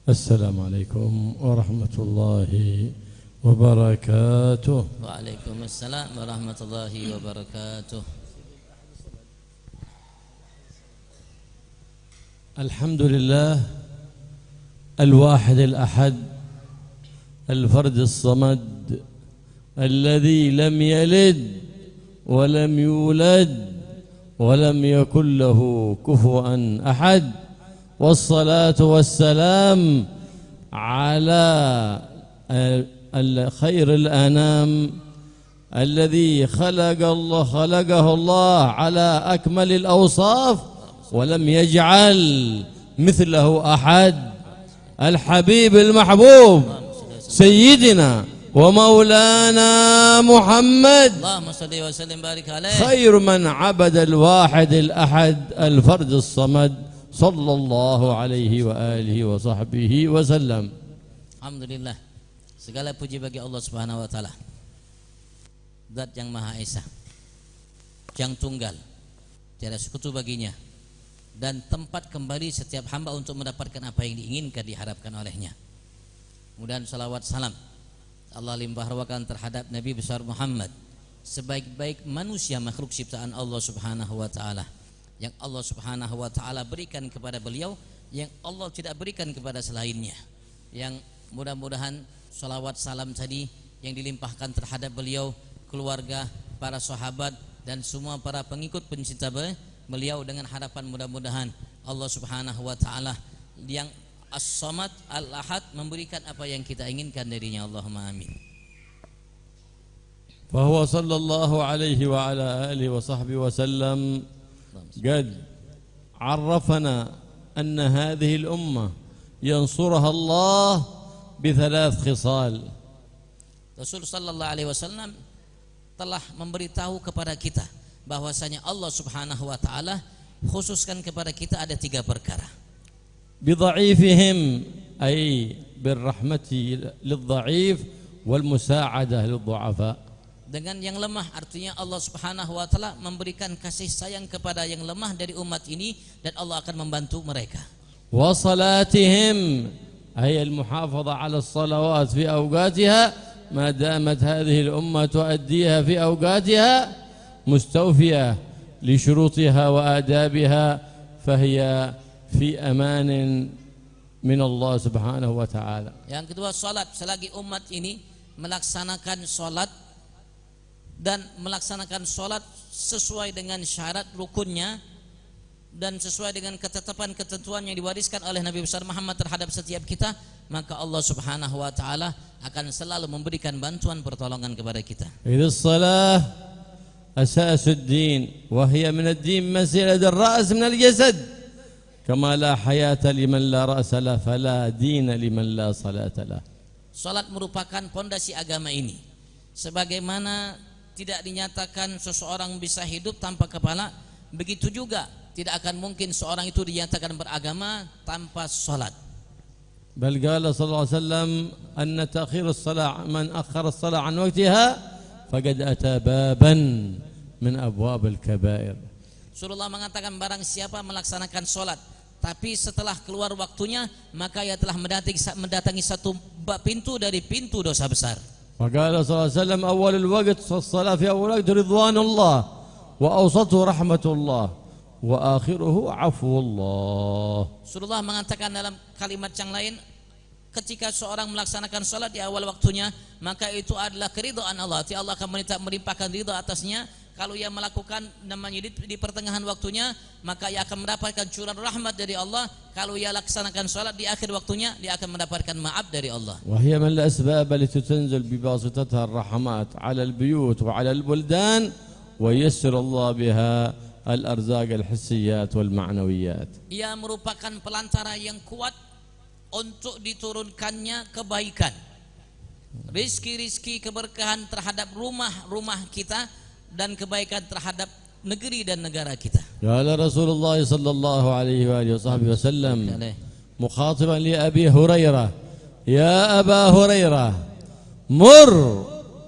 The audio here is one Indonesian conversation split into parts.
السلام عليكم ورحمة الله وبركاته. وعليكم السلام ورحمة الله وبركاته. الحمد لله الواحد الأحد الفرد الصمد الذي لم يلد ولم يولد ولم يكن له كفوا أحد، والصلاة والسلام على خير الأنام الذي خلقه الله على أكمل الأوصاف ولم يجعل مثله أحد، الحبيب المحبوب سيدنا ومولانا محمد اللهم صل وسلم بارك عليه خير من عبد الواحد الأحد الفرد الصمد صلى الله عليه وآله وصحبه وسلم. Alhamdulillah, segala puji bagi Allah Subhanahu wa taala, Zat yang Maha Esa, yang tunggal, tiada sekutu baginya, dan tempat kembali setiap hamba untuk mendapatkan apa yang diinginkan, diharapkan olehnya. Mudah-mudahan salawat salam Allah limpah ruahkan terhadap Nabi besar Muhammad, sebaik-baik manusia makhluk ciptaan Allah Subhanahu wa taala, yang Allah Subhanahu wa taala berikan kepada beliau, yang Allah tidak berikan kepada selainnya. Yang mudah-mudahan salawat salam tadi yang dilimpahkan terhadap beliau, keluarga, para sahabat, dan semua para pengikut pencinta beliau, dengan harapan mudah-mudahan Allah Subhanahu wa taala yang As-Samad Al-Ahad memberikan apa yang kita inginkan darinya. Allahumma amin. فهو صلى الله عليه وعلى آله وصحبه وسلم قد عرفنا أن هذه الأمة ينصرها الله بثلاث خصال. Rasul sallallahu alaihi wasallam telah memberitahu kepada kita bahwasanya Allah Subhanahu wa taala khususkan kepada kita ada 3 perkara. بضعيفهم أي بالرحمة للضعيف والمساعدة للضعفاء. Dengan yang lemah, artinya Allah Subhanahu wa taala memberikan kasih sayang kepada yang lemah dari umat ini, dan Allah akan membantu mereka. وصلاتهم أي المحافظة على الصلوات في أوقاتها ما دامت هذه الأمة تؤديها في أوقاتها مستوفية لشروطها وآدابها فهي في أمان من الله سبحانه وتعالى. Yang kedua, salat. Selagi umat ini melaksanakan salat dan melaksanakan salat sesuai dengan syarat rukunnya dan sesuai dengan ketetapan-ketentuan yang diwariskan oleh Nabi besar Muhammad terhadap setiap kita, maka Allah Subhanahu wa taala akan selalu memberikan bantuan pertolongan kepada kita. إذ الصلاة أساس الدين وهي من الدين مسيلة الرأس من الجسد كما لا حياة لمن لا رأس له فلا دين لمن لا صلاة له. Salat merupakan pondasi agama ini. Sebagaimana tidak dinyatakan seseorang bisa hidup tanpa kepala, begitu juga tidak akan mungkin seorang itu dinyatakan beragama tanpa salat. بل قال صلى الله عليه وسلم أن تأخير الصلاة من أخر الصلاة عن وقتها فقد أتى بابا من أبواب الكبائر. Rasulullah mengatakan barang siapa melaksanakan salat tapi setelah keluar waktunya, maka ia telah mendatangi satu pintu dari pintu dosa besar. وقال صلى الله عليه وسلم أول الوقت الصلاة في أول وقت رضوان الله وأوسطه رحمة الله وآخره عفو الله. Rasulullah mengatakan dalam kalimat yang lain, ketika seorang melaksanakan salat di awal waktunya, maka itu adalah keridhaan Allah. Allah akan melimpahkan ridha atasnya. Kalau ia melakukan namanya di pertengahan waktunya, maka ia akan mendapatkan curahan rahmat dari Allah. Kalau ia laksanakan salat di akhir waktunya, dia akan mendapatkan maaf dari Allah. وهي من الأسباب التي تنزل بواسطتها الرحمات على البيوت وعلى البلدان ويسر الله بها الأرزاق الحسيات والمعنويات. Ia merupakan pelantara yang kuat untuk diturunkannya kebaikan, rizki-rizki keberkahan terhadap rumah-rumah kita, dan kebaikan terhadap negeri dan negara kita. قال رسول الله صلى الله عليه وآله وصحبه وسلم مخاطبا لأبي هريرة يا أبا هريرة مر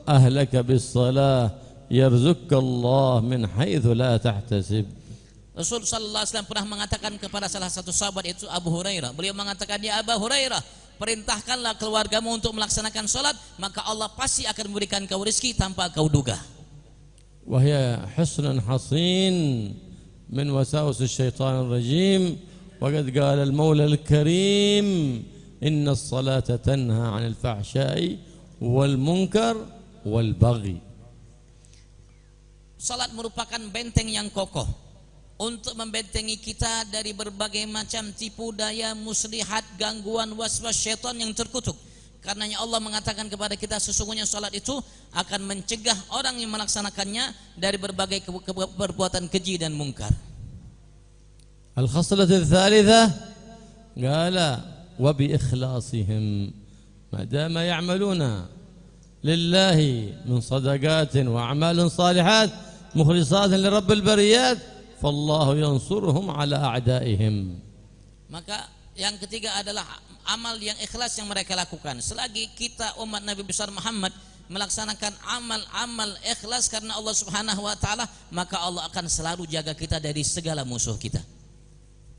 أهلك بالصلاة يرزقك الله من حيث لا تحتسب. Rasul sallallahu alaihi wasallam pernah mengatakan kepada salah satu sahabat itu Abu Hurairah. Beliau mengatakan, "Ya Abu Hurairah, perintahkanlah keluargamu untuk melaksanakan salat, maka Allah pasti akan memberikan kau rezeki tanpa kau duga." وهي حصن حصين من وساوس الشيطان الرجيم وقد قال المولى الكريم إن الصلاة تنهى عن الفحشاء والمنكر والبغي. Salat merupakan benteng yang kokoh untuk membentengi kita dari berbagai macam tipu daya, muslihat, gangguan, waswas syaitan yang terkutuk. Karenanya Allah mengatakan kepada kita sesungguhnya salat itu akan mencegah orang yang melaksanakannya dari berbagai perbuatan keji dan mungkar. الخصلة الثالثة قال وبإخلاصهم ما دام يعملون لله من صدقات وأعمال صالحات مخلصات لرب البريات فالله ينصرهم على أعدائهم. Maka yang ketiga adalah amal yang ikhlas yang mereka lakukan. Selagi kita umat Nabi besar Muhammad melaksanakan amal-amal ikhlas karena Allah Subhanahu wa taala, maka Allah akan selalu jaga kita dari segala musuh kita.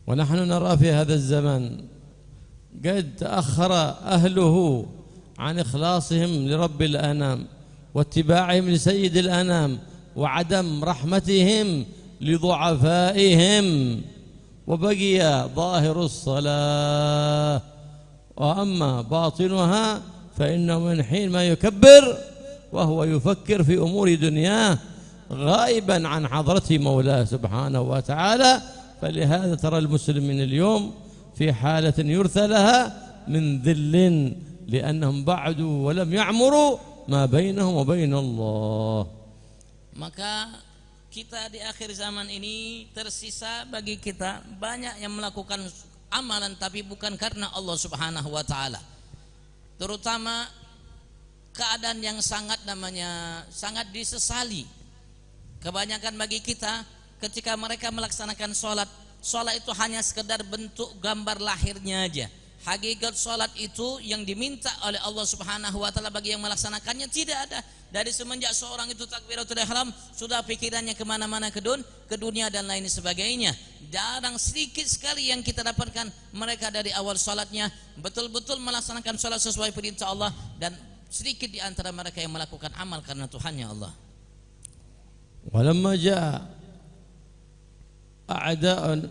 ونحن نرى في هذا الزمن قد تأخر أهله عن إخلاصهم لرب الأنام واتباعهم لسيد الأنام وعدم رحمتهم لضعفائهم وبقي ظاهر الصلاة وأما باطنها فإنه من حين ما يكبر وهو يفكر في أمور دنياه غائبا عن حضرة مولاه سبحانه وتعالى. فلهذا ترى المسلمين اليوم في حالة يرثى لها من ذل لأنهم بعدوا ولم يعمروا ما بينهم وبين الله. Maka kita di akhir zaman ini tersisa bagi kita banyak yang melakukan amalan tapi bukan karena Allah Subhanahu wa taala. Terutama keadaan yang sangat disesali. Kebanyakan bagi kita ketika mereka melaksanakan sholat itu hanya sekedar bentuk gambar lahirnya aja. Hakikat sholat itu yang diminta oleh Allah Subhanahu wa taala bagi yang melaksanakannya tidak ada. Dari semenjak seorang itu takbiratul ihram sudah pikirannya kemana-mana ke dunia dan lain sebagainya. Jarang sedikit sekali yang kita dapatkan mereka dari awal sholatnya betul-betul melaksanakan sholat sesuai perintah Allah, dan sedikit di antara mereka yang melakukan amal karena Tuhannya Allah. ولما جاء أعداء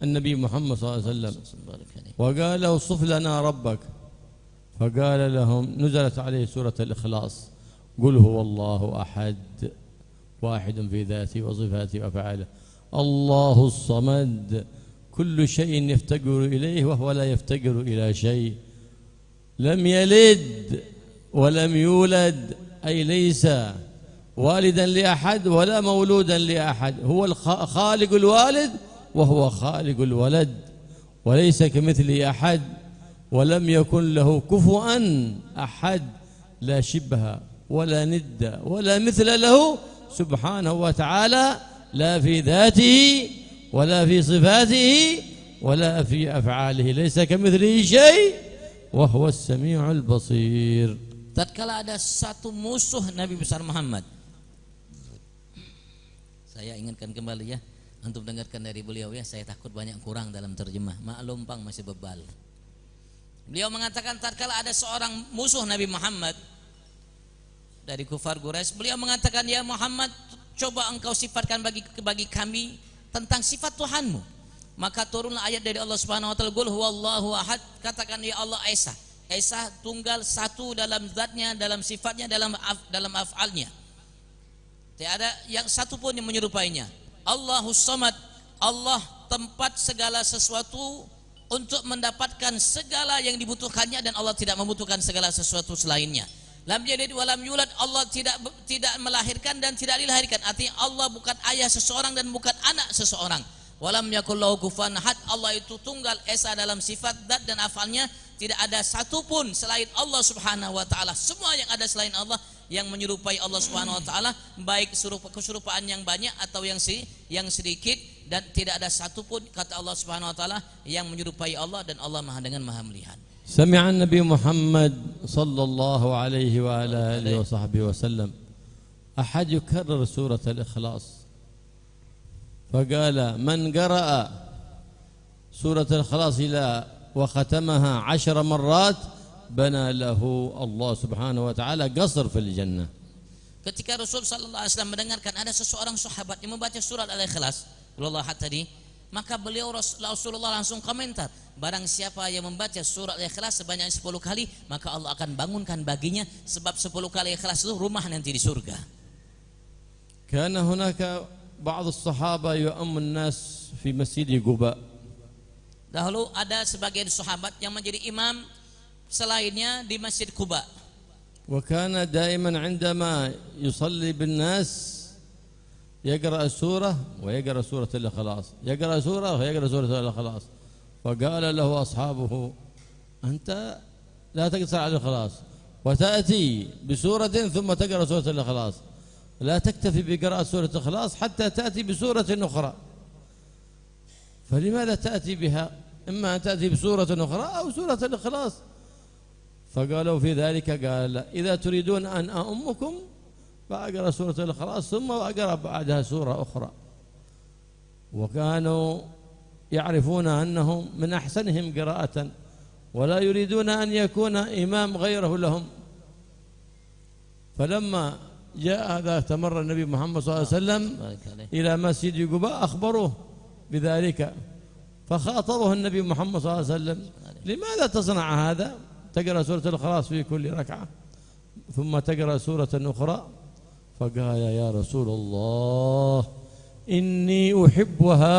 النبي محمد صلى الله عليه وسلم وقال اوصف لنا ربك فقال لهم نزلت عليه سورة الإخلاص قل هو الله أحد واحد في ذاته وصفاته وأفعاله الله الصمد كل شيء يفتقر إليه وهو لا يفتقر إلى شيء لم يلد ولم يولد أي ليس والدا لأحد ولا مولودا لأحد هو خالق الوالد وهو خالق الولد وليس كمثله أحد ولم يكن له كفوا أحد لا شبه ولا ند ولا مثل له سبحانه وتعالى لا في ذاته ولا في صفاته ولا في أفعاله ليس كمثله شيء وهو السميع البصير. Tatkala ada satu musuh Nabi besar Muhammad, saya ingatkan kembali ya, untuk dengarkan dari beliau ya, saya takut banyak kurang dalam terjemah, maklum pang masih bebal. Beliau mengatakan tatkala ada seorang musuh Nabi Muhammad dari kufar Quraisy, beliau mengatakan, ya Muhammad, coba engkau sifatkan bagi kami tentang sifat Tuhanmu. Maka turunlah ayat dari Allah Subhanahu wa taala, qul huwallahu ahad, katakan ya Allah Esa. Esa tunggal, satu dalam zatnya, dalam sifatnya, dalam af'alnya. Tiada yang satu pun yang menyerupainya. Allahus Samad, Allah tempat segala sesuatu untuk mendapatkan segala yang dibutuhkannya, dan Allah tidak membutuhkan segala sesuatu selainnya. Lam yalid wa lam yulad, Allah tidak melahirkan dan tidak dilahirkan. Artinya Allah bukan ayah seseorang dan bukan anak seseorang. Walam yakul lahu kufuwan ahad, Allah itu tunggal esa dalam sifat, zat dan afalnya. Tidak ada satupun selain Allah Subhanahu wa taala. Semua yang ada selain Allah yang menyerupai Allah Subhanahu wa taala, baik keserupaan yang banyak atau yang sedikit, dan tidak ada satupun kata Allah Subhanahu wa taala yang menyerupai Allah, dan Allah Maha dengan Maha melihat. سمع النبي محمد صلى الله عليه وعلى آله وصحبه وسلم أحد يكرر سورة الإخلاص فقال من قرأ سورة الإخلاص إلى وختمها 10 مرات بنى له الله سبحانه وتعالى قصر في الجنة. Ketika Rasul sallallahu alaihi wasallam mendengarkan ada seseorang sahabat yang membaca surat Al-Ikhlas, Allah tadi, maka beliau Rasulullah langsung komentar, barang siapa yang membaca surat Al-Ikhlas sebanyak 10 kali, maka Allah akan bangunkan baginya, sebab 10 kali Ikhlas itu rumah nanti di surga. كان هناك بعض الصحابة يؤم الناس في مسجد قباء. Dahulu ada sebagian sahabat yang menjadi imam selainnya di Masjid Quba. وكان دائما عندما يصلي بالناس يقرأ السورة ويقرأ سورة الإخلاص، يقرأ سورة ويقرأ سورة الإخلاص. فقال له أصحابه أنت لا تقصر على الإخلاص وتأتي بسورة ثم تقرأ سورة الإخلاص، لا تكتفي بقراءة سورة الإخلاص حتى تأتي بسورة أخرى، فلماذا تأتي بها؟ إما أن تأتي بسورة أخرى أو سورة الإخلاص. فقالوا في ذلك قال إذا تريدون أن أؤمكم فأقرأ سورة الإخلاص ثم أقرأ بعدها سورة أخرى. وكانوا يعرفون أنهم من أحسنهم قراءة ولا يريدون أن يكون إمام غيره لهم. فلما جاء ذات مرة النبي محمد صلى الله عليه وسلم إلى مسجد قباء أخبروه بذلك، فخاطبه النبي محمد صلى الله عليه وسلم لماذا تصنع هذا؟ تقرأ سورة الإخلاص في كل ركعة ثم تقرأ سورة أخرى. فقال يا رسول الله إني أحبها.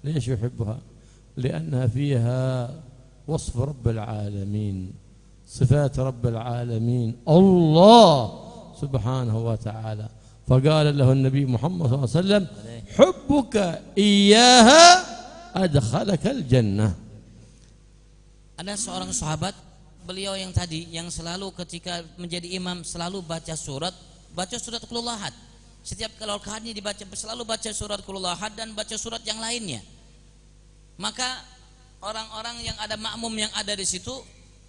ليش يحبها؟ لأنها فيها وصف رب العالمين، صفات رب العالمين الله سبحانه وتعالى. فقال له النبي محمد صلى الله عليه وسلم حبك إياها أدخلك الجنة. Ada seorang sahabat, beliau yang tadi yang selalu ketika menjadi imam selalu baca surat Qul Ahad. Setiap kalau rakaatnya dibaca selalu baca surat Qul Ahad dan baca surat yang lainnya. Maka orang-orang yang ada makmum yang ada di situ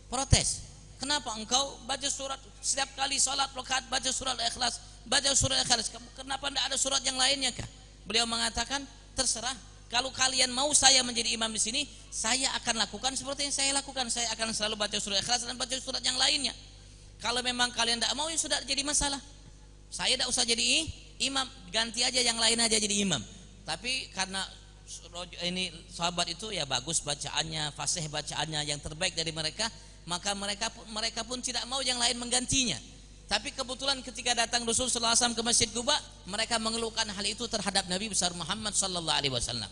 protes. Kenapa engkau baca surat setiap kali salat rakaat baca surat Al-Ikhlas, baca surat Al-Ikhlas? Kenapa tidak ada surat yang lainnya kah? Beliau mengatakan, terserah. Kalau kalian mau saya menjadi imam di sini, saya akan lakukan seperti yang saya lakukan. Saya akan selalu baca surat Ikhlas dan baca surat yang lainnya. Kalau memang kalian tidak mau, ya sudah jadi masalah. Saya tidak usah jadi imam, ganti aja yang lain aja jadi imam. Tapi karena ini sahabat itu ya bagus bacaannya, fasih bacaannya, yang terbaik dari mereka, maka mereka pun tidak mau yang lain menggantinya. Tapi kebetulan ketika datang Rasul sallallahu alaihi wasallam ke Masjid Quba, mereka mengeluhkan hal itu terhadap Nabi besar Muhammad sallallahu alaihi wasallam.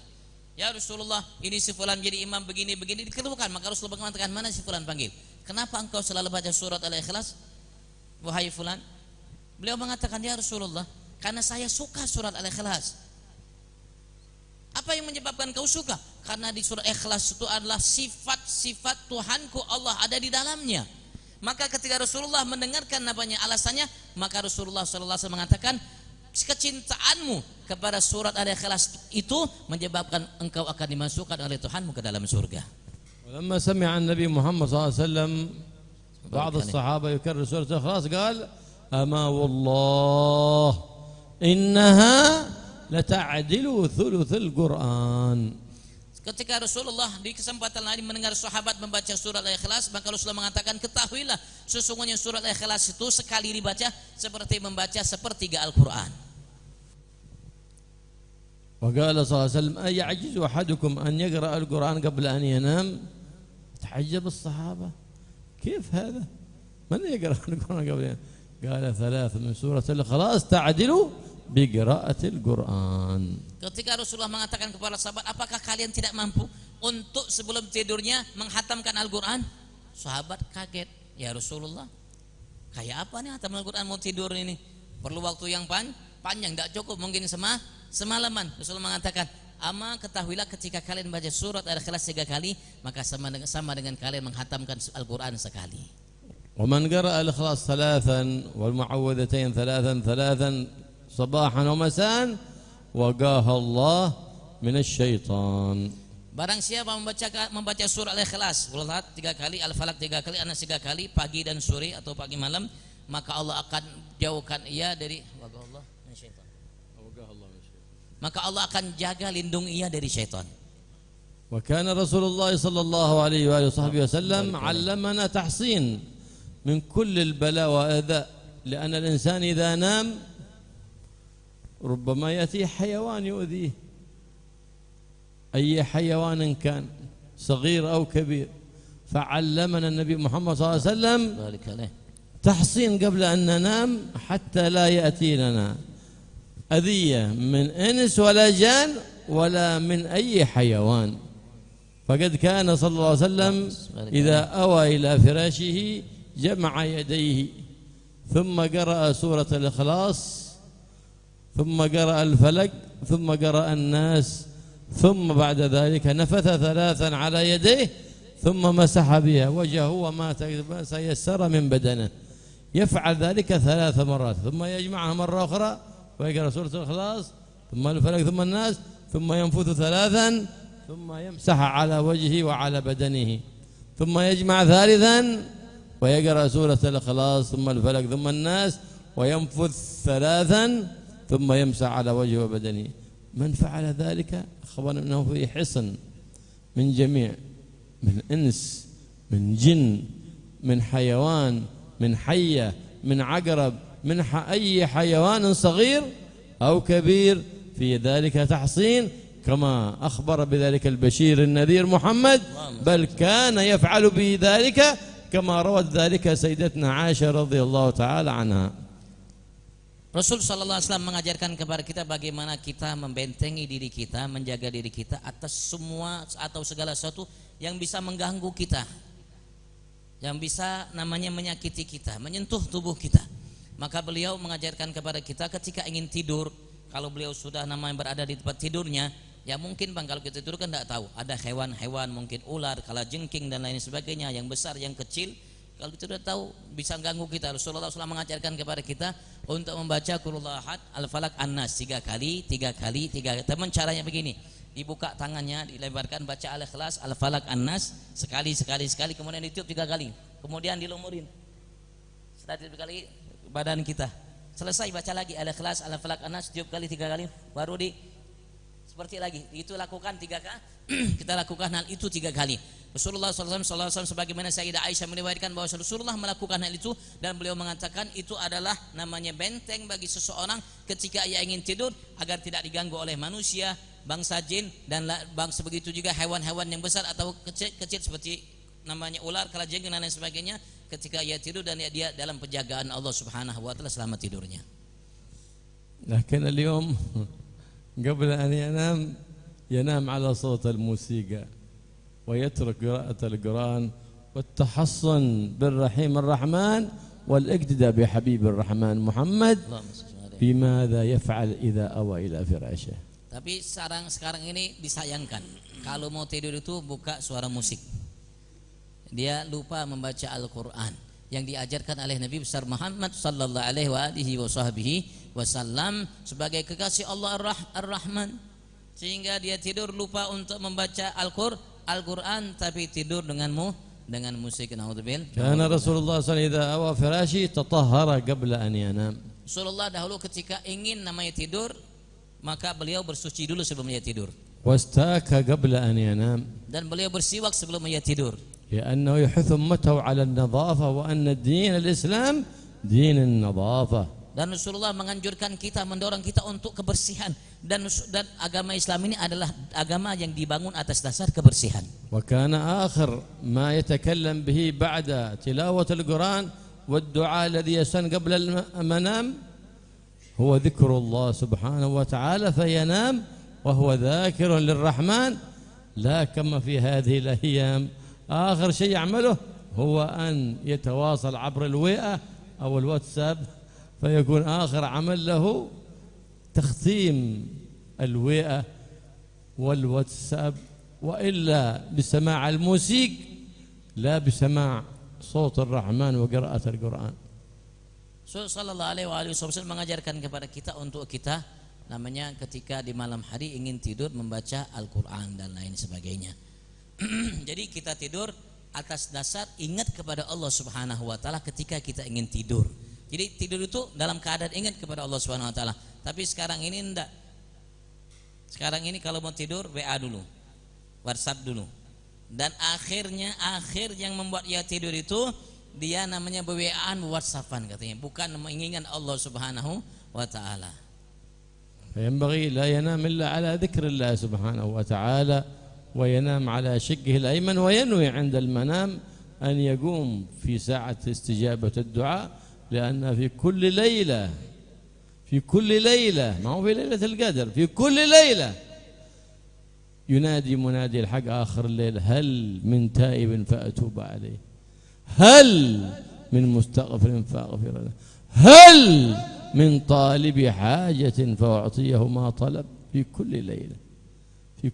Ya Rasulullah, ini si fulan jadi imam begini dikeluhkan. Maka Rasulullah mengatakan, mana si fulan panggil? Kenapa engkau selalu baca surat Al-Ikhlas, wahai fulan? Beliau mengatakan, ya Rasulullah, karena saya suka surat Al-Ikhlas. Apa yang menyebabkan kau suka? Karena di surat Ikhlas itu adalah sifat-sifat Tuhanku Allah ada di dalamnya. Maka ketika Rasulullah mendengarkan alasannya, maka Rasulullah sallallahu alaihi wasallam mengatakan, kecintaanmu kepada surat Al-Ikhlas itu menyebabkan engkau akan dimasukkan oleh Tuhanmu ke dalam surga. ولما سمع النبي محمد صلى الله عليه وسلم بعض الصحابة يكرر سورة الإخلاص قال أما والله إنها لتعدل ثلث القرآن. Ketika Rasulullah di kesempatan lain mendengar sahabat membaca surat Al-Ikhlas, maka Rasulullah mengatakan, ketahuilah sesungguhnya surat Al-Ikhlas itu sekali dibaca seperti membaca sepertiga Al-Quran. وقال صلى الله عليه وسلم أيعجز أحدكم أن يقرأ القرآن قبل أن ينام؟ تعجب الصحابة، كيف هذا؟ من يقرأ القرآن قبل أن ينام؟ قال 3 من سورة الإخلاص تعدل بقراءة القرآن. Ketika Rasulullah mengatakan kepada sahabat, apakah kalian tidak mampu untuk sebelum tidurnya menghatamkan Al-Quran? Sahabat kaget, ya Rasulullah, kayak apa nih hatam Al-Quran mau tidur ini? Perlu waktu yang panjang, tidak cukup mungkin semalaman. Rasulullah mengatakan, ama ketahuilah ketika kalian baca surat Al-Ikhlas 3 kali, maka sama dengan kalian menghatamkan Al-Quran sekali. ومن قرأ الإخلاص 3 والمعوذتين 3 صباحا ومساء وقاها الله من الشيطان. Barang siapa membaca surah Al-Ikhlas 3 kali, Al-Falaq 3 kali, An-Nas 3 kali pagi dan sore atau pagi malam, maka Allah akan jauhkan ia dari waqahallah min syaitan. maka Allah akan jaga lindungi ia dari syaitan. وكان رسول الله صلى الله عليه وآله وصحبه وسلم علمنا تحصين من كل البلاء وأذى، لأن الإنسان إذا نام ربما يأتي حيوان يؤذيه، أي حيوان كان صغير أو كبير، فعلمنا النبي محمد صلى الله عليه وسلم تحصين قبل أن ننام حتى لا يأتي لنا أذية من إنس ولا جان ولا من أي حيوان. فقد كان صلى الله عليه وسلم إذا أوى إلى فراشه جمع يديه ثم قرأ سورة الإخلاص ثم قرأ الفلق ثم قرأ الناس ثم بعد ذلك نفث ثلاثا على يديه ثم مسح بها وجهه وما تيسر من بدنه، يفعل ذلك 3 مرات ثم يجمعها مرة أخرى ويقرأ سورة الإخلاص ثم الفلق ثم الناس ثم ينفث 3 ثم يمسح على وجهه وعلى بدنه ثم يجمع ثالثا ويقرأ سورة الإخلاص ثم الفلق ثم الناس وينفث 3 ثم يمسح على وجهه وبدنه. من فعل ذلك أخبرنا أنه في حصن من جميع، من إنس من جن من حيوان من حية من عقرب من أي حيوان صغير أو كبير، في ذلك تحصين كما أخبر بذلك البشير النذير محمد، بل كان يفعل به ذلك كما روت ذلك سيدتنا عائشة رضي الله تعالى عنها. Rasul sallallahu alaihi wasallam mengajarkan kepada kita bagaimana kita membentengi diri kita, menjaga diri kita atas semua atau segala sesuatu yang bisa mengganggu kita, yang bisa namanya menyakiti kita, menyentuh tubuh kita. Maka beliau mengajarkan kepada kita ketika ingin tidur, kalau beliau sudah namanya berada di tempat tidurnya, ya mungkin bang kalau kita tidur kan tidak tahu, ada hewan-hewan mungkin ular, kalajengking dan lain sebagainya, yang besar yang kecil, kalau kita sudah tahu bisa ganggu kita. Rasulullah SAW mengajarkan kepada kita untuk membaca Qul Huwallahu Ahad, Al-Falaq, An-Nas 3 kali. Teman caranya begini, dibuka tangannya, dilebarkan, baca Al-Ikhlas, Al-Falaq, An-Nas sekali, kemudian ditiup 3 kali, kemudian dilumurin setelah 3 kali badan kita, selesai baca lagi Al-Ikhlas, Al-Falaq, An-Nas, tiup kali 3 kali, baru seperti lagi, itu lakukan 3 kali. Kita lakukan hal itu 3 kali. Rasulullah SAW sebagaimana Sayyidah Aisyah meriwayatkan bahwa Rasulullah melakukan hal itu, dan beliau mengatakan itu adalah namanya benteng bagi seseorang ketika ia ingin tidur agar tidak diganggu oleh manusia, bangsa jin dan bangsa begitu juga hewan-hewan yang besar atau kecil seperti namanya ular, kalajengking dan lain sebagainya, ketika ia tidur dan dia dalam penjagaan Allah Subhanahu wa taala selama tidurnya. لكن اليوم قبل أن ينام على صوت الموسيقى ويترك قراءة القرآن والتحصن بالرحيم الرحمن والاقتداء بحبيب الرحمن محمد، بماذا يفعل إذا أوى إلى فراشه؟ Tapi sekarang ini disayangkan, kalau mau tidur itu buka suara musik. Dia lupa membaca Al-Quran yang diajarkan oleh Nabi besar Muhammad sallallahu alaihi wasallam sebagai kekasih Allah Ar-Rahman, sehingga dia tidur lupa untuk membaca Al-Quran tapi tidur dengan musik. Naudzubillah. Karena Rasulullah SAW idza awa firashi tatahhara qabla an yanam. Rasulullah dahulu ketika ingin namanya tidur, maka beliau bersuci dulu sebelum dia tidur. Wastaka qabla an yanam. Dan beliau bersiwak sebelum dia tidur. لأنه يحث أمته على النظافة وأن الدين الإسلام دين النظافة. Dan Rasulullah menganjurkan kita, mendorong kita untuk kebersihan, dan agama Islam ini adalah agama yang dibangun atas dasar kebersihan. وكان آخر ما يتكلم به بعد تلاوة القرآن والدعاء الذي يسن قبل المنام هو ذكر الله سبحانه وتعالى، فينام وهو ذاكر للرحمن. لا كما في هذه الأيام آخر شيء يعمله هو أن يتواصل عبر الوئة أو الواتساب، فيكون آخر عمل له تختيم الوئة والواتساب، وإلا بسماع الموسيقى لا بسماع صوت الرحمن وقراءة القرآن. Sallallahu alaihi wasallam mengajarkan kepada kita untuk kita namanya ketika di malam hari ingin tidur membaca Al-Quran dan lain sebagainya. Jadi kita tidur atas dasar ingat kepada Allah Subhanahu wa taala ketika kita ingin tidur. Jadi tidur itu dalam keadaan ingat kepada Allah Subhanahu wa taala. Tapi sekarang ini enggak. Sekarang ini kalau mau tidur WA dulu, WhatsApp dulu. Dan akhir yang membuat ia tidur itu dia namanya WA-an, WhatsApp-an katanya, bukan menginginkan Allah Subhanahu wa taala. فينبغي لا ينام إلا على ذكر الله سبحانه وتعالى وينام على شقه الأيمن وينوي عند المنام أن يقوم في ساعة استجابة الدعاء لأن في كل ليلة ما هو في ليلة القدر، في كل ليلة ينادي منادي الحق آخر الليل هل من تائب فأتوب عليه، هل من مستغفر فأغفر له، هل من طالب حاجة فأعطيه ما طلب. في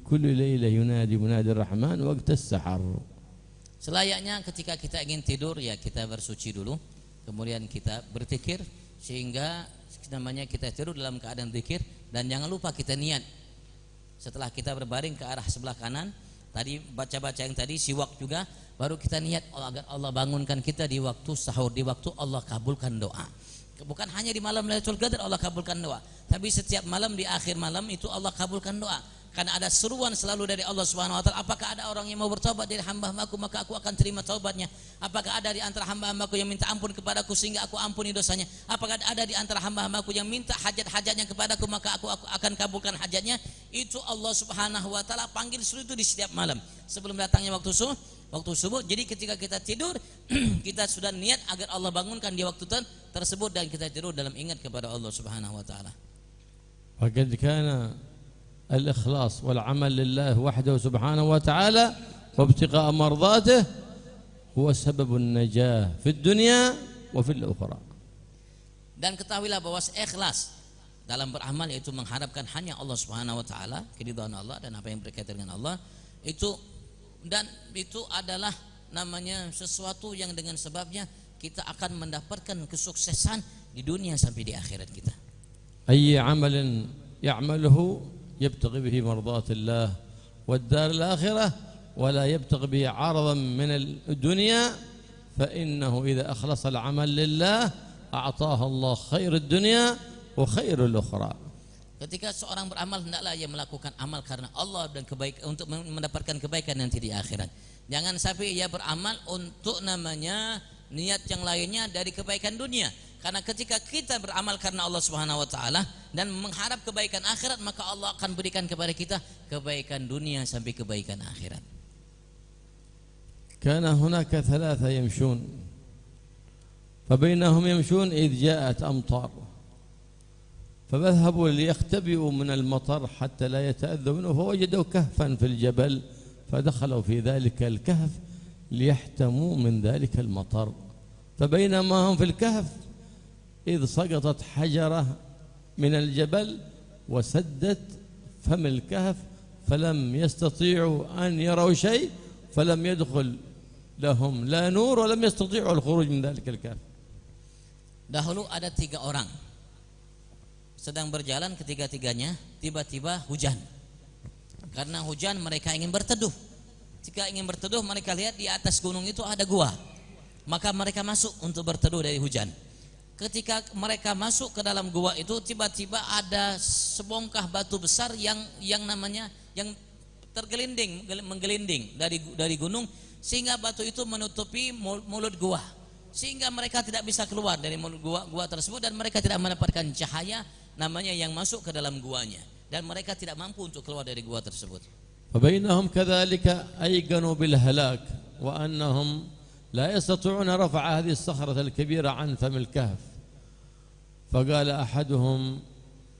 كل ليلة ينادي منادي الرحمن وقت السحر. Selayaknya ketika kita ingin tidur ya kita bersuci dulu, kemudian kita berzikir sehingga namanya kita tidur dalam keadaan zikir, dan jangan lupa kita niat. Setelah kita berbaring ke arah sebelah kanan, tadi baca-baca yang tadi siwak juga, baru kita niat agar Allah bangunkan kita di waktu sahur, di waktu Allah kabulkan doa. Bukan hanya di malam Lailatul Qadar Allah kabulkan doa, tapi setiap malam di akhir malam itu Allah kabulkan doa. Karena ada seruan selalu dari Allah Subhanahu wa taala, apakah ada orang yang mau bertobat dari hamba-hambaku maka aku akan terima taubatnya. Apakah ada di antara hamba-hambaku yang minta ampun kepadaku sehingga aku ampuni dosanya. Apakah ada di antara hamba-hambaku yang minta hajat-hajatnya kepadaku maka aku akan kabulkan hajatnya. Itu Allah Subhanahu wa taala panggil seluruh itu di setiap malam sebelum datangnya waktu subuh. Jadi ketika kita tidur kita sudah niat agar Allah bangunkan di waktu tersebut, dan kita tidur dalam ingat kepada Allah Subhanahu wa taala. وقد كان الإخلاص والعمل لله وحده سبحانه وتعالى وابتغاء مرضاته هو سبب النجاة في الدنيا وفي الأخرى. Dan ketahuilah bahwa ikhlas dalam beramal yaitu mengharapkan hanya Allah Subhanahu wa taala, keridhaan Allah dan apa yang berkaitan dengan Allah, itu adalah namanya sesuatu yang dengan sebabnya kita akan mendapatkan kesuksesan di dunia sampai di akhirat kita. أي عمل يعمله يبتغي به مرضاة الله والدار الآخرة ولا يبتغي به عرضا من الدنيا، فإنه إذا أخلص العمل لله أعطاه الله خير الدنيا وخير الأخرى. Ketika seorang beramal hendaklah ia melakukan amal karena Allah dan untuk mendapatkan kebaikan nanti di akhirat. Jangan sampai ia beramal untuk namanya niat yang lainnya dari kebaikan dunia. Karena ketika kita beramal karena Allah Subhanahu wa taala dan mengharap kebaikan akhirat, maka Allah akan berikan kepada kita kebaikan dunia sampai kebaikan akhirat. كان هناك ثلاثة يمشون فبينهم يمشون إذ جاءت أمطار فذهبوا ليختبئوا من المطر حتى لا يتأذوا منه فوجدوا كهفا في الجبل فدخلوا في ذلك الكهف ليحتموا من ذلك المطر فبينما هم في الكهف إذ سقطت حجرة من الجبل وسدت فم الكهف فلم يستطيعوا أن يروا شيء فلم يدخل لهم لا نور ولم يستطيعوا الخروج من ذلك الكهف. Dahulu ada 3 orang sedang berjalan, ketiga-tiganya tiba-tiba hujan. Karena hujan mereka ingin berteduh. Jika ingin berteduh mereka lihat di atas gunung itu ada gua. Maka mereka masuk untuk berteduh dari hujan. Ketika mereka masuk ke dalam gua itu tiba-tiba ada sebongkah batu besar yang menggelinding dari gunung, sehingga batu itu menutupi mulut gua, sehingga mereka tidak bisa keluar dari mulut gua tersebut, dan mereka tidak mendapatkan cahaya namanya yang masuk ke dalam guanya, dan mereka tidak mampu untuk keluar dari gua tersebut. فبينهم كذلك أيقنوا بالهلاك وأنهم لا يستطيعون رفع هذه الصخرة الكبيرة عن فم الكهف فقال أحدهم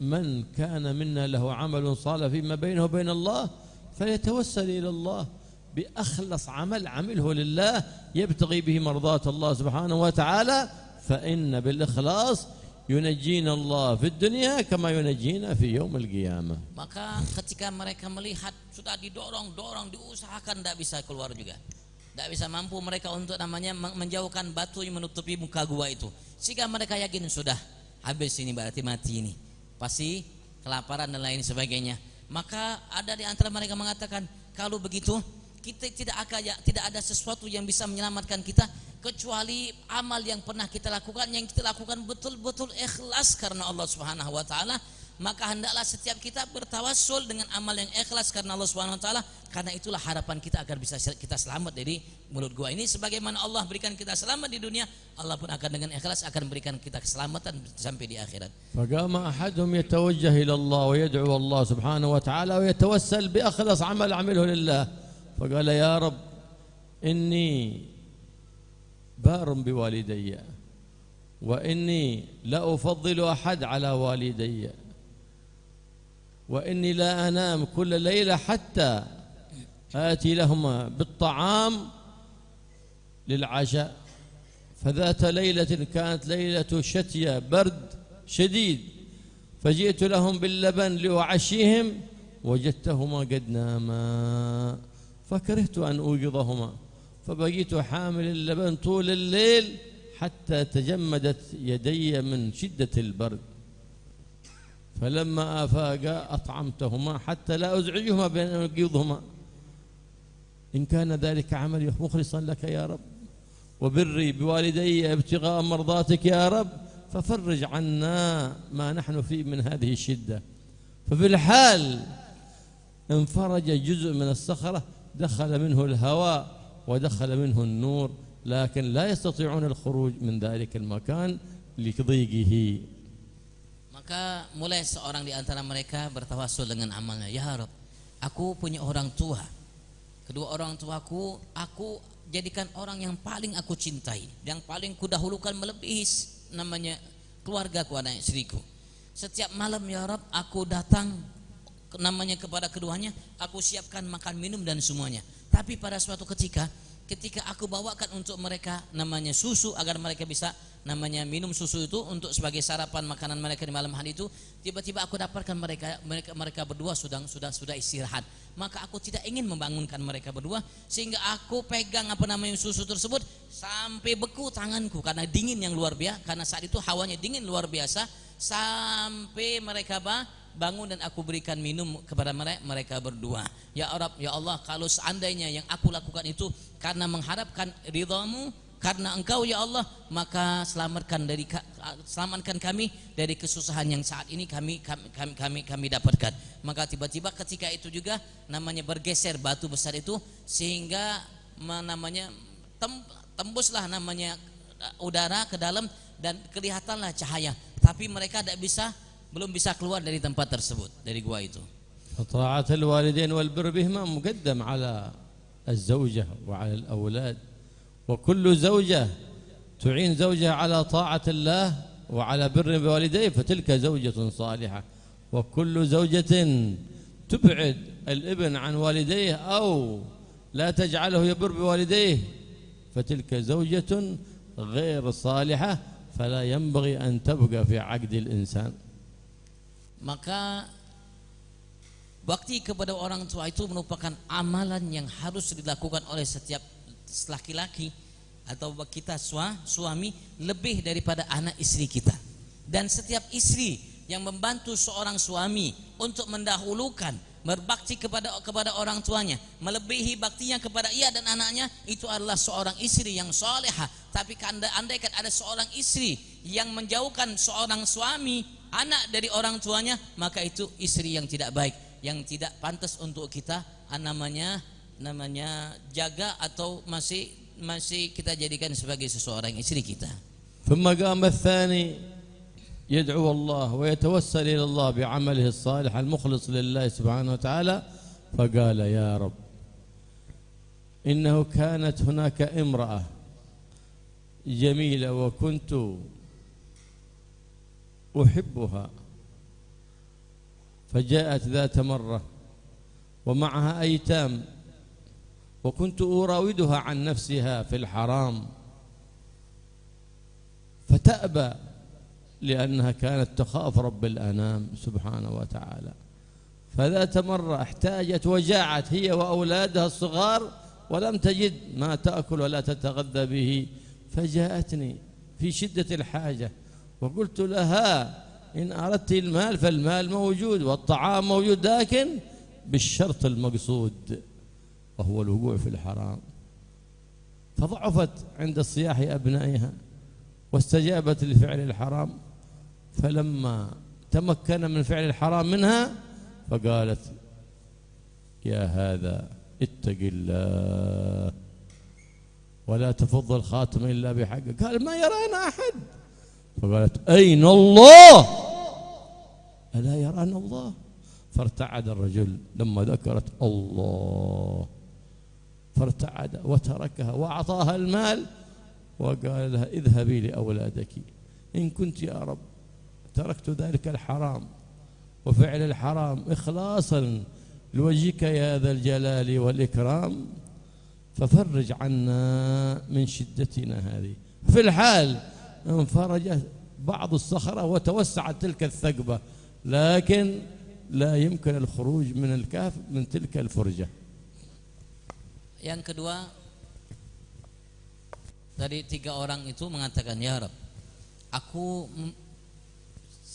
من كان منا له عمل صالح فيما بينه وبين الله فليتوسل إلى الله بأخلص عمل عمله لله يبتغي به مرضاة الله سبحانه وتعالى فإن بالإخلاص yunajjina Allah fid dunya kama yunajjina fi yaumil qiyamah. Maka ketika mereka melihat sudah didorong, diusahakan tidak bisa keluar juga. Tidak bisa mampu mereka untuk namanya menjauhkan batu yang menutupi muka gua itu. Sehingga mereka yakin sudah habis ini, berarti mati ini. Pasti kelaparan dan lain sebagainya. Maka ada di antara mereka mengatakan, kalau begitu kita tidak ada sesuatu yang bisa menyelamatkan kita kecuali amal yang pernah kita lakukan, yang kita lakukan betul-betul ikhlas karena Allah Subhanahu wa taala, maka hendaklah setiap kita bertawassul dengan amal yang ikhlas karena Allah Subhanahu wa taala, karena itulah harapan kita agar bisa kita selamat dari mulut gua ini. Sebagaimana Allah berikan kita selamat di dunia, Allah pun akan dengan ikhlas akan berikan kita keselamatan sampai di akhirat. فقام أحدهم يتوجه إلى الله ويدعو الله سبحانه وتعالى ويتوسل بأخلص عمل عمله لله، فقال يا رب إني بار بوالدي وإني لا أفضل أحد على والدي وإني لا أنام كل ليلة حتى آتي لهما بالطعام للعشاء. فذات ليلة كانت ليلة شتية برد شديد، فجئت لهم باللبن لأعشيهم وجدتهما قد ناما، فكرهت أن أوقظهما فبقيت حامل اللبن طول الليل حتى تجمدت يدي من شدة البرد، فلما آفاقا أطعمتهما حتى لا أزعجهما بأن أوقظهما. إن كان ذلك عملي مخلصا لك يا رب وبري بوالدي ابتغاء مرضاتك يا رب، ففرج عنا ما نحن فيه من هذه الشدة. ففي الحال انفرج جزء من الصخرة، دخل منه الهواء ودخل منه النور، لكن لا يستطيعون الخروج من ذلك المكان لضيقه. Maka mulai seorang di antara mereka bertawassul dengan amalnya, ya Rabb, aku punya orang tua, kedua orang tuaku aku jadikan orang yang paling aku cintai, yang paling kudahulukan melebihi namanya keluargaku, anak istriku. Setiap malam ya Rabb aku datang namanya kepada keduanya, aku siapkan makan minum dan semuanya. Tapi pada suatu ketika aku bawakan untuk mereka namanya susu agar mereka bisa namanya minum susu itu untuk sebagai sarapan makanan mereka di malam hari itu, tiba-tiba aku dapatkan mereka berdua sudah istirahat. Maka aku tidak ingin membangunkan mereka berdua, sehingga aku pegang susu tersebut sampai beku tanganku karena dingin yang luar biasa, karena saat itu hawanya dingin luar biasa, sampai mereka bangun dan aku berikan minum kepada mereka berdua. Ya Rabb, ya Allah, kalau seandainya yang aku lakukan itu karena mengharapkan ridhamu, karena Engkau ya Allah, maka selamatkan kami dari kesusahan yang saat ini kami dapatkan. Maka tiba-tiba ketika itu juga namanya bergeser batu besar itu, sehingga namanya tembuslah namanya udara ke dalam dan kelihatanlah cahaya, tapi mereka belum bisa keluar dari tempat tersebut, dari gua itu. طاعة الوالدين والبر بهما مقدم على الزوجة وعلى الأولاد، وكل زوجة تعين زوجها على طاعة الله وعلى بر بوالديه فتلك زوجة صالحة، وكل زوجة تبعد الابن عن والديه أو لا تجعله يبر بوالديه فتلك زوجة غير صالحة، فلا ينبغي أن تبقى في عقد الإنسان. Maka bakti kepada orang tua itu merupakan amalan yang harus dilakukan oleh setiap laki-laki atau kita suami lebih daripada anak istri kita. Dan setiap istri yang membantu seorang suami untuk mendahulukan berbakti kepada orang tuanya, melebihi baktinya kepada ia dan anaknya, itu adalah seorang istri yang salehah. Tapi andaikan ada seorang istri yang menjauhkan seorang suami, anak dari orang tuanya, maka itu istri yang tidak baik, yang tidak pantas untuk kita namanya jaga atau masih kita jadikan sebagai seseorang istri kita. ثم قام الثاني يدعو الله ويتوسل إلى الله بعمله الصالح المخلص لله سبحانه وتعالى، فقال يا رب إنه كانت هناك امرأة جميلة وكنت أحبها، فجاءت ذات مرة ومعها أيتام، وكنت أراودها عن نفسها في الحرام فتأبى لأنها كانت تخاف رب الأنام سبحانه وتعالى. فذات مرة احتاجت وجاعت هي وأولادها الصغار ولم تجد ما تأكل ولا تتغذى به، فجاءتني في شدة الحاجة وقلت لها إن أردت المال فالمال موجود والطعام موجود، لكن بالشرط المقصود وهو الوقوع في الحرام. فضعفت عند صياح أبنائها واستجابت لفعل الحرام، فلما تمكن من فعل الحرام منها، فقالت يا هذا اتق الله ولا تفض الخاتم إلا بحقه. قال ما يرانا أحد. فقالت أين الله؟ ألا يرانا الله؟ فارتعد الرجل لما ذكرت الله، فارتعد وتركها وأعطاها المال وقال لها اذهبي لأولادك، إن كنت يا رب تركت ذلك الحرام وفعل الحرام إخلاصا لوجهك يا ذا الجلال والإكرام، ففرج عنا من شدتنا هذه. في الحال انفرجت بعض الصخرة وتوسعت تلك الثقبة، لكن لا يمكن الخروج من الكهف من تلك الفرجة. Yang kedua, dari 3 orang itu mengatakan, ya Rabb, aku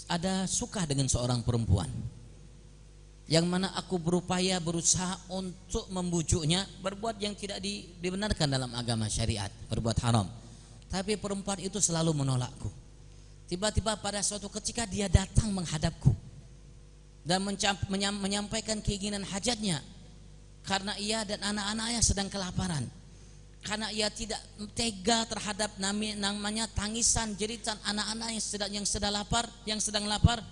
ada suka dengan seorang perempuan yang mana aku berupaya berusaha untuk membujuknya berbuat yang tidak dibenarkan dalam agama syariat, berbuat haram, tapi perempuan itu selalu menolakku. Tiba-tiba pada suatu ketika dia datang menghadapku dan menyampaikan keinginan hajatnya karena ia dan anak-anaknya sedang kelaparan, karena ia tidak tega terhadap namanya tangisan jeritan anak-anak yang sedang lapar,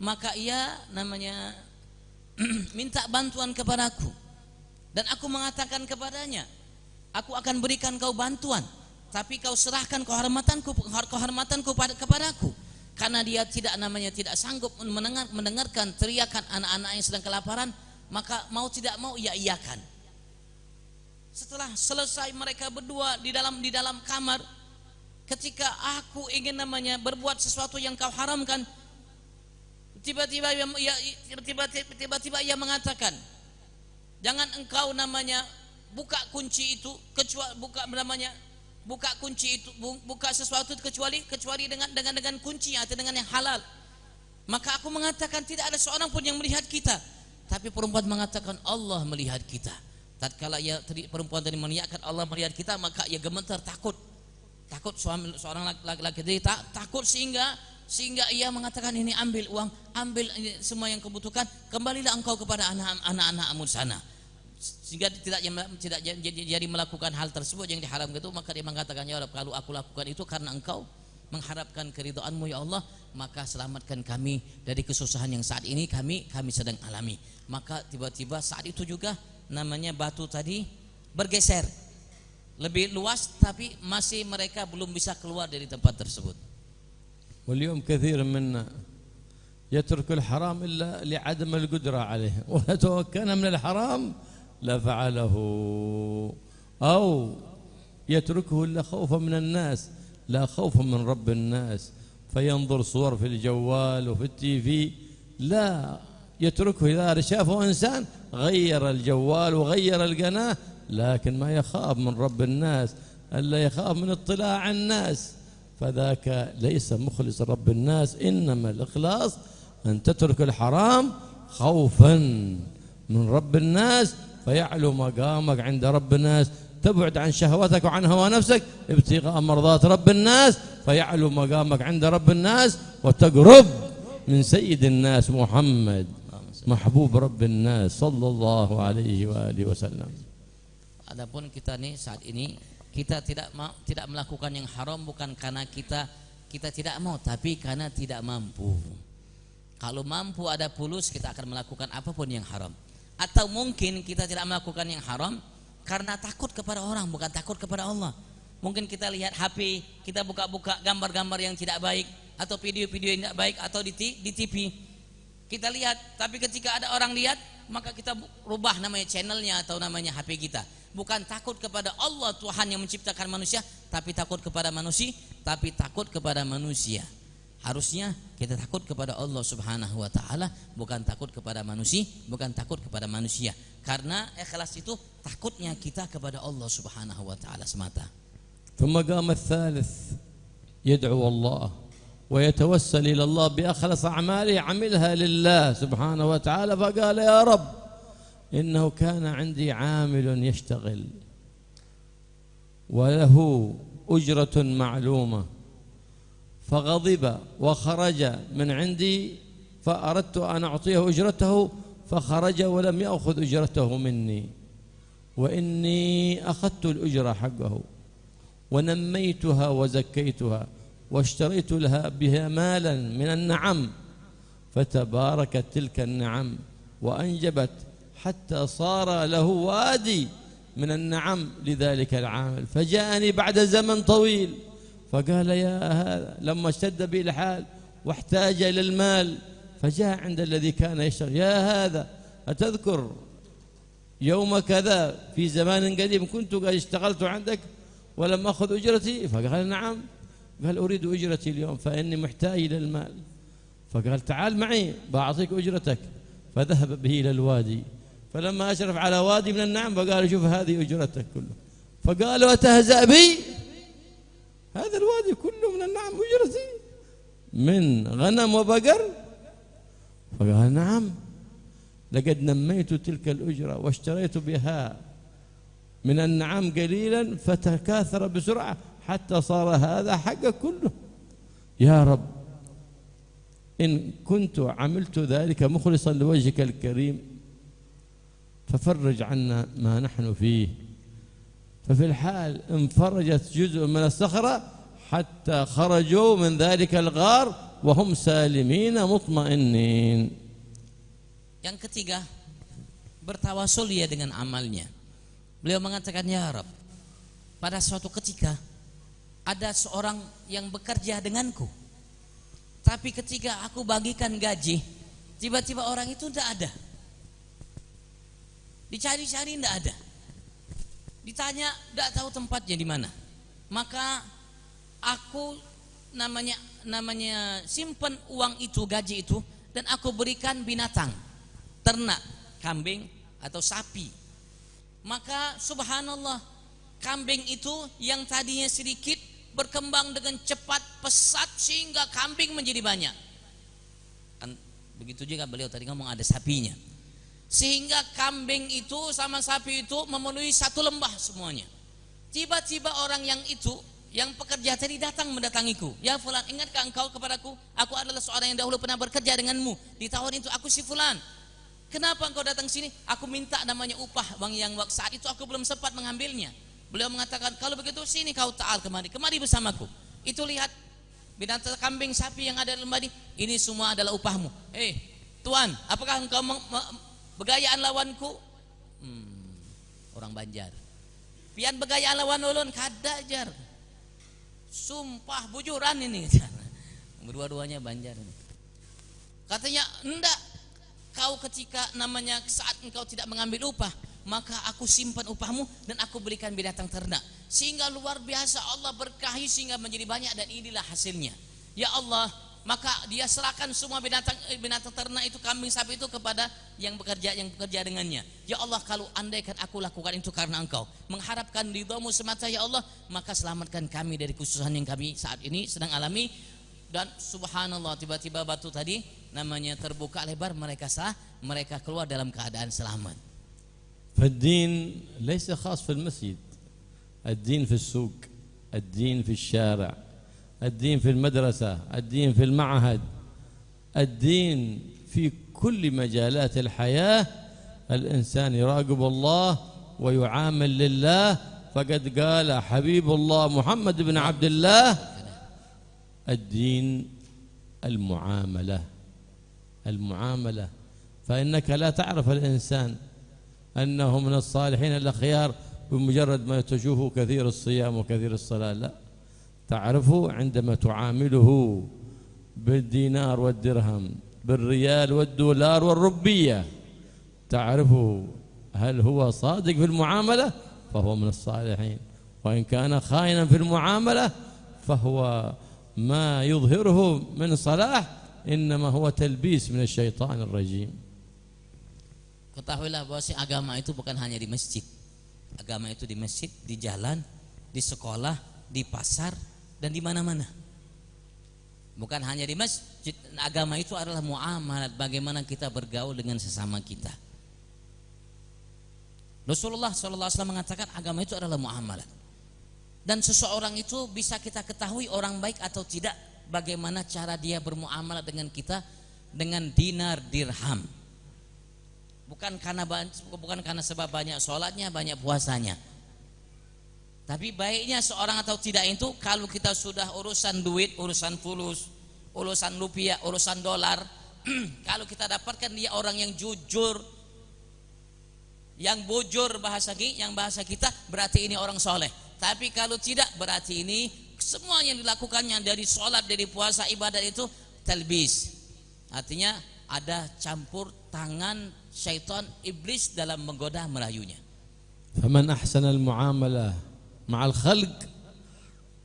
maka ia namanya minta bantuan kepadaku, dan aku mengatakan kepadanya, aku akan berikan kau bantuan, tapi kau serahkan kehormatanku kepadaku, karena dia tidak sanggup mendengarkan teriakan anak-anak yang sedang kelaparan, maka mau tidak mau ia iakan. Setelah selesai mereka berdua di dalam kamar, ketika aku ingin berbuat sesuatu yang kau haramkan, tiba-tiba ia mengatakan, jangan engkau buka kunci itu kecuali buka sesuatu kecuali dengan kunci atau dengan yang halal. Maka aku mengatakan tidak ada seorang pun yang melihat kita, tapi perempuan mengatakan Allah melihat kita. Tatkala perempuan tadi mengiyakan Allah melihat kita, maka ia gemetar, takut seorang laki-laki tadi takut sehingga ia mengatakan, ini ambil uang, ambil semua yang kau butuhkan, kembalilah engkau kepada anak-anakmu sana. Sehingga tidak jadi melakukan hal tersebut yang diharamkan itu. Maka dia mengatakan, ya Rabb, kalau aku lakukan itu karena engkau mengharapkan keridhaan-Mu ya Allah, maka selamatkan kami dari kesusahan yang saat ini kami sedang alami. Maka tiba-tiba saat itu juga batu tadi bergeser lebih luas, tapi masih mereka belum bisa keluar dari tempat tersebut. واليوم كثير منا يترك الحرام إلا لعدم القدرة عليه، ولو كان من الحرام لفعله، أو يتركه إلا خوفا من الناس لا خوفا من رب الناس، فينظر صور في الجوال وفي التيفي، لا يتركه إذا شافه إنسان غير الجوال وغير القناة، لكن ما يخاف من رب الناس، ألا يخاف من اطلاع الناس، فذاك ليس مخلص رب الناس. إنما الإخلاص أن تترك الحرام خوفا من رب الناس، فيعلو مقامك عند رب الناس، تبعد عن شهوتك وعن هوى نفسك ابتغاء مرضات رب الناس، فيعلو مقامك عند رب الناس، وتقرب من سيد الناس محمد محبوب رب الناس صلى الله عليه وآله وسلم. Adapun kita nih saat ini kita tidak melakukan yang haram bukan karena kita tidak mau, tapi karena tidak mampu. Kalau mampu ada pulus, kita akan melakukan apapun yang haram. Atau mungkin kita tidak melakukan yang haram karena takut kepada orang, bukan takut kepada Allah. Mungkin kita lihat HP, kita buka-buka gambar-gambar yang tidak baik, atau video-video yang tidak baik, atau di TV kita lihat, tapi ketika ada orang lihat, maka kita rubah namanya channelnya atau namanya HP kita. Bukan takut kepada Allah Tuhan yang menciptakan manusia, tapi takut kepada manusia. Harusnya kita takut kepada Allah Subhanahu wa taala, bukan takut kepada manusia. Karena ikhlas itu takutnya kita kepada Allah Subhanahu wa taala semata. ثم قام الثالث يدعو الله ويتوسل إلى الله بأخلص أعماله، عملها لله سبحانه وتعالى، فقال يا رب إنه كان عندي عامل يشتغل وله أجرة معلومة، فغضب وخرج من عندي فأردت أن أعطيه أجرته فخرج ولم يأخذ أجرته مني، وإني أخذت الأجرة حقه ونميتها وزكيتها واشتريت لها بها مالا من النعم، فتباركت تلك النعم وأنجبت حتى صار له وادي من النعم لذلك العامل. فجاءني بعد زمن طويل فقال يا هذا، لما اشتد به الحال واحتاج إلى المال فجاء عند الذي كان يشتغل، يا هذا أتذكر يوم كذا في زمان قديم كنت قد اشتغلت عندك ولم أخذ أجرتي؟ فقال نعم. قال أريد أجرتي اليوم فإني محتاج إلى المال. فقال تعال معي بأعطيك أجرتك. فذهب به إلى الوادي، فلما أشرف على وادي من النعم فقال شوف هذه أجرتك كله. فقال وتهزأ بي؟ هذا الوادي كله من النعم أجرتي من غنم وبقر؟ فقال نعم، لقد نميت تلك الأجرة واشتريت بها من النعم قليلا فتكاثر بسرعة حتى صار هذا حق كله. يا رب إن كنت عملت ذلك مخلصا لوجهك الكريم ففرج عنا ما نحن فيه. ففي الحال انفرجت جزء من الصخرة حتى خرجوا من ذلك الغار وهم سالمين مطمئنين. Yang ketiga, bertawasul dia dengan amalnya. Beliau mengatakan, ya Rabb, pada suatu ketika ada seorang yang bekerja denganku, tapi ketika aku bagikan gaji, tiba-tiba orang itu tidak ada. Dicari-cari tidak ada. Ditanya tidak tahu tempatnya di mana. Maka aku namanya simpan uang itu, gaji itu, dan aku berikan binatang, ternak, kambing atau sapi. Maka subhanallah, kambing itu yang tadinya sedikit berkembang dengan cepat, pesat, sehingga kambing menjadi banyak. Kan begitu juga beliau tadi ngomong ada sapinya. Sehingga kambing itu sama sapi itu memenuhi satu lembah semuanya. Tiba-tiba orang yang itu, yang pekerja tadi datang mendatangiku. Ya fulan, ingatkah engkau kepadaku? Aku adalah seorang yang dahulu pernah bekerja denganmu. Di tahun itu aku si fulan. Kenapa engkau datang sini? Aku minta namanya upah bang, yang saat itu aku belum sempat mengambilnya. Beliau mengatakan, kalau begitu sini kau ta'al, kemari bersamaku. Itu lihat binatang kambing sapi yang ada di lembah ini semua adalah upahmu. Tuan, apakah engkau begayaan lawanku? Orang Banjar. Pian begayaan lawan ulun kada jar. Sumpah bujuran ini. Berdua-duanya Banjar ini. Katanya, enggak. Kau ketika namanya saat engkau tidak mengambil upah, maka aku simpan upahmu dan aku berikan binatang ternak, sehingga luar biasa Allah berkahi sehingga menjadi banyak, dan inilah hasilnya. Ya Allah, maka dia serahkan semua binatang ternak itu, kambing sapi itu kepada yang bekerja dengannya. Ya Allah, kalau andaikan aku lakukan itu karena engkau, mengharapkan ridhamu semata ya Allah, maka selamatkan kami dari kesusahan yang kami saat ini sedang alami. Dan subhanallah, tiba-tiba batu tadi namanya terbuka lebar, mereka keluar dalam keadaan selamat. فالدين ليس خاص في المسجد، الدين في السوق، الدين في الشارع، الدين في المدرسة، الدين في المعهد، الدين في كل مجالات الحياة. الإنسان يراقب الله ويعامل لله، فقد قال حبيب الله محمد بن عبد الله الدين المعاملة. فإنك لا تعرف الإنسان أنه من الصالحين الأخيار بمجرد ما تشوفه كثير الصيام وكثير الصلاة، لا، تعرفه عندما تعامله بالدينار والدرهم، بالريال والدولار والربية، تعرفه هل هو صادق في المعاملة فهو من الصالحين، وإن كان خائنا في المعاملة فهو ما يظهره من صلاح إنما هو تلبيس من الشيطان الرجيم. Ketahuilah bahwa agama itu bukan hanya di masjid. Agama itu di masjid, di jalan, di sekolah, di pasar, dan di mana-mana. Bukan hanya di masjid. Agama itu adalah muamalat, bagaimana kita bergaul dengan sesama kita. Rasulullah SAW mengatakan agama itu adalah muamalat. Dan seseorang itu bisa kita ketahui orang baik atau tidak, bagaimana cara dia bermuamalah dengan kita dengan dinar dirham. Bukan karena sebab banyak sholatnya, banyak puasanya. Tapi baiknya seorang atau tidak itu kalau kita sudah urusan duit, urusan fulus, urusan rupiah, urusan dolar, kalau kita dapatkan dia orang yang jujur, yang bujur yang bahasa kita, berarti ini orang soleh. Tapi kalau tidak, berarti ini semua yang dilakukannya dari sholat, dari puasa, ibadat itu talbis. Artinya ada campur tangan syaitan iblis dalam menggoda merayunya. فمن أحسن المعاملة مع الخلق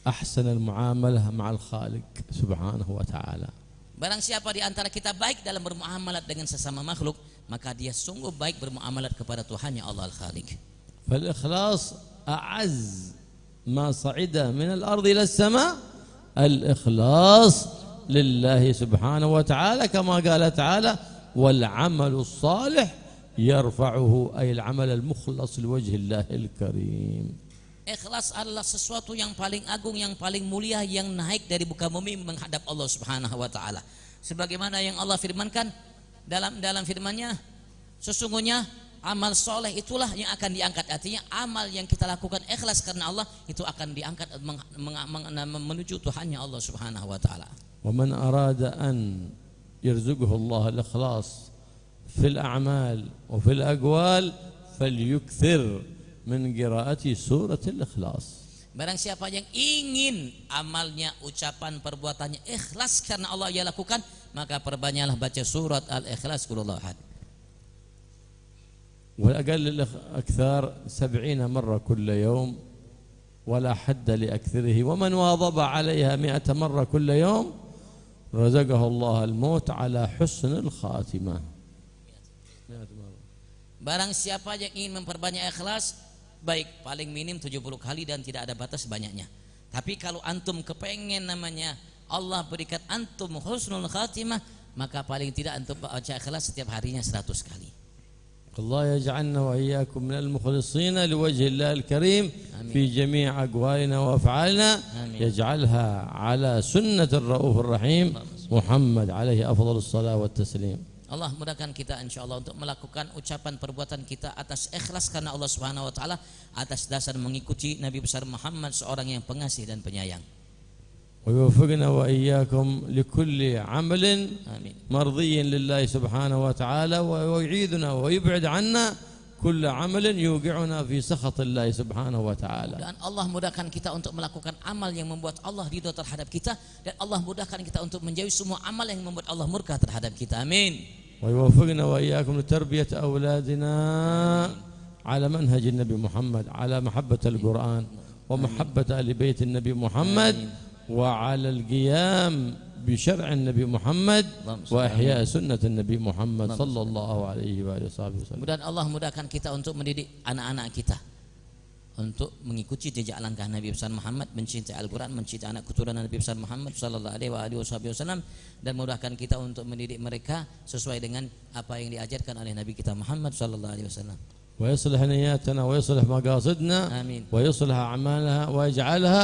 أحسن المعاملة مع الخالق سبحانه وتعالى. Barang siapa di antara kita baik dalam bermuamalat dengan sesama makhluk, maka dia sungguh baik bermuamalat kepada Tuhannya Allah Al-Khaliq. فالإخلاص أعز ما صعد من الأرض إلى السماء، الإخلاص لله سبحانه وتعالى كما قال تعالى والعمل الصالح يرفعه أي العمل المخلص لوجه الله الكريم. Ikhlas adalah sesuatu yang paling agung, yang paling mulia, yang naik dari muka bumi menghadap Allah Subhanahu wa taala. Sebagaimana yang Allah firmankan dalam firman-Nya, sesungguhnya amal soleh itulah yang akan diangkat. Artinya amal yang kita lakukan ikhlas karena Allah itu akan diangkat menuju Tuhannya Allah Subhanahu wa taala. ومن أراد أن يرزقه الله الإخلاص في الأعمال وفي الأقوال فليكثر من قراءة سورة الإخلاص. Barang siapa yang ingin amalnya, ucapan, perbuatannya ikhlas karena Allah ia lakukan, maka perbanyaklah baca surat Al-Ikhlas qul huwallahu ahad. والأقل أكثر 70 مرة كل يوم ولا حد لأكثره، ومن واظب عليها 100 مرة كل يوم رزقه الله الموت على حسن الخاتمة. Barang siapa yang ingin memperbanyak ikhlas, baik paling minim 70 kali dan tidak ada batas banyaknya. Tapi kalau antum kepengen namanya Allah berikan antum husnul khatimah, maka paling tidak antum baca ikhlas setiap harinya 100 kali. الله يجعلنا وإياكم من المخلصين لوجه الله الكريم في جميع أقوالنا وأفعالنا، يجعلها على سنة الرؤوف الرحيم محمد عليه أفضل الصلاة والتسليم. Allah mudahkan kita insyaallah untuk melakukan ucapan perbuatan kita atas ikhlas karena Allah Subhanahu wa taala, atas dasar mengikuti Nabi besar Muhammad, seorang yang pengasih dan penyayang. ويوفقنا وإياكم لكل عمل مرضي لله سبحانه وتعالى، ويعيذنا ويبعد عنا كل عمل يوقعنا في سخط الله سبحانه وتعالى. Dan Allah mudahkan kita untuk melakukan amal yang membuat Allah ridha terhadap kita, dan Allah mudahkan kita untuk menjauhi semua amal yang membuat Allah murka terhadap kita. Amin. ويوفقنا وإياكم لتربية أولادنا على منهج النبي محمد، على محبة القرآن ومحبة آل بيت النبي محمد، وعلى القيام بشرع النبي محمد وإحياء سنة النبي محمد صلى الله عليه وآله وسلم. Mudah Allah mudahkan kita untuk mendidik anak-anak kita untuk mengikuti jejak langkah Nabi besar Muhammad, mencintai Al-Quran, mencintai anak keturunan Nabi besar Muhammad sallallahu alaihi wasallam, dan mudahkan kita untuk mendidik mereka sesuai dengan apa yang diajarkan oleh Nabi kita Muhammad sallallahu alaihi wasallam. ويصلح نياتنا ويصلح مقاصدنا ويصلح أعمالها ويجعلها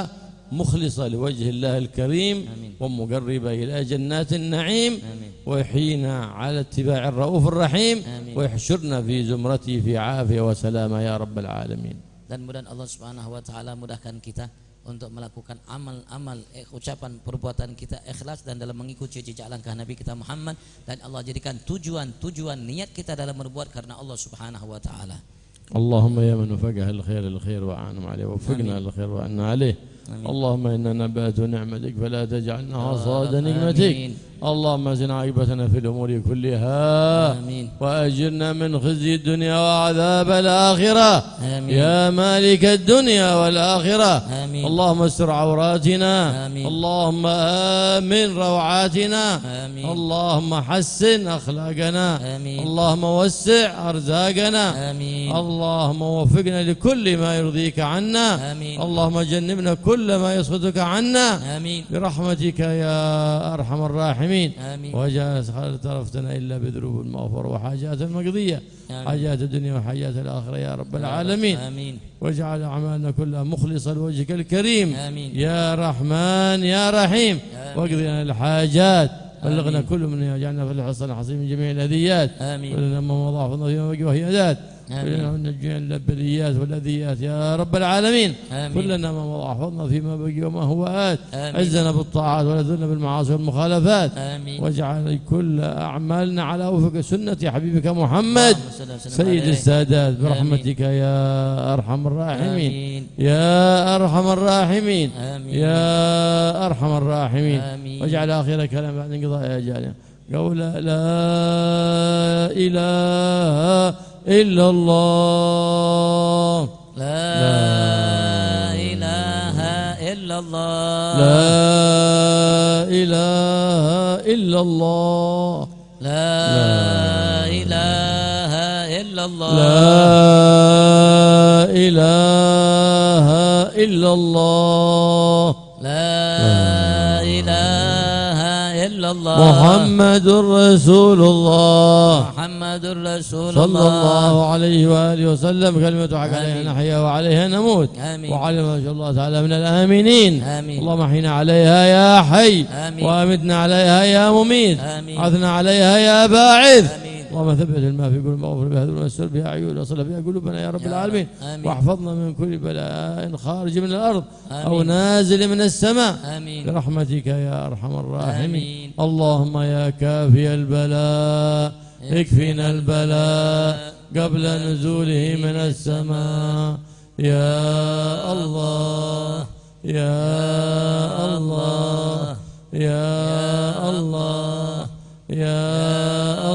مخلصة لوجه الله الكريم ومقربة إلى جنات النعيم، ويحيينا على اتباع الرؤوف الرحيم، ويحشرنا في زمرته في عافية وسلامة يا رب العالمين. Dan mudah Allah Subhanahu wa taala mudahkan kita untuk melakukan amal-amal ucapan perbuatan kita ikhlas dan dalam mengikuti jejak langkah Nabi kita Muhammad, dan Allah jadikan tujuan niat kita dalam berbuat karena Allah Subhanahu wa taala. اللهم يا من وفقه الخير وأعنم عليه، وفقنا الخير وأعنا عليه. اللهم إنا نبات نعمتك فلا تجعلنا حصاد نعمتك. اللهم زن عاقبتنا في الأمور كلها، وأجرنا من خزي الدنيا وعذاب الآخرة يا مالك الدنيا والآخرة. اللهم استر عوراتنا، اللهم آمن روعاتنا، اللهم حسن أخلاقنا، اللهم وسع أرزاقنا، اللهم وفقنا لكل ما يرضيك عنا، اللهم جنبنا كل ما يسخطك عنا برحمتك يا أرحم الراحمين. وجاء اعترفتنا إلا بذنوب المغفرة وحاجات المقضية، حاجات الدنيا وحاجات الآخرة يا رب العالمين. واجعل أعمالنا كلها مخلصة لوجهك الكريم يا رحمن يا رحيم، واقض لنا الحاجات بلغنا كل من يجعلنا في الحصن الحصين من جميع الأذيات آمين. ولنا ما مضى حفظنا فيما بقي وهي ذات ولنا ونجينا من البليات والأذيات يا رب العالمين. كلنا ما مضى حفظنا فيما بقي وما هو آت. عزنا بالطاعات ولا ذلنا بالمعاصي والمخالفات. واجعل كل أعمالنا على وفق سنة حبيبك محمد سيد السادات برحمتك يا أرحم الراحمين. يا أرحم الراحمين. يا أرحم الراحمين. واجعل آخر كلام بعد انقضاء أجالنا قول لا إله إلا الله. لا إله إلا الله. لا إله إلا الله. لا إله إلا الله. لا إله إلا الله. لا إله إلا الله. محمد رسول الله. محمد رسول الله صلى الله عليه وآله وسلم. كلمة حق عليها نحيا وعليها نموت. وعلى ما شاء الله تعالى من الآمنين. اللهم احينا عليها يا حي. وأمتنا عليها يا مميت. عثنا عليها يا باعث. اللهم ثبت الماء في قلوبنا واغفر بها ذنوبنا واستر بها عيوننا وصل بها قلوبنا يا رب العالمين. واحفظنا من كل بلاء خارج من الأرض أو نازل من السماء برحمتك يا أرحم الراحمين. اللهم يا كافي البلاء اكفنا البلاء قبل نزوله من السماء يا الله يا الله يا الله يا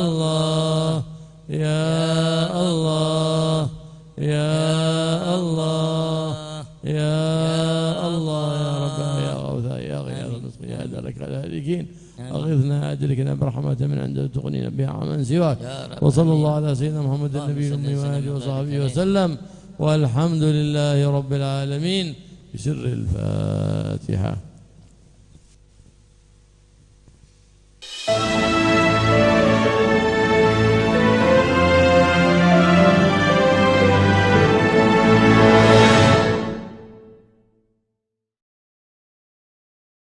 الله يا الله يا الله يا الله يا رب يا غوثا يا غياث النصر يا درك الهالكين. أغثنا أدركنا برحمة من عندك تغنينا بها عمن سواك. وصلى الله على سيدنا محمد النبي الأمي وآله وصحبه وسلم. والحمد لله رب العالمين. بسر الفاتحة.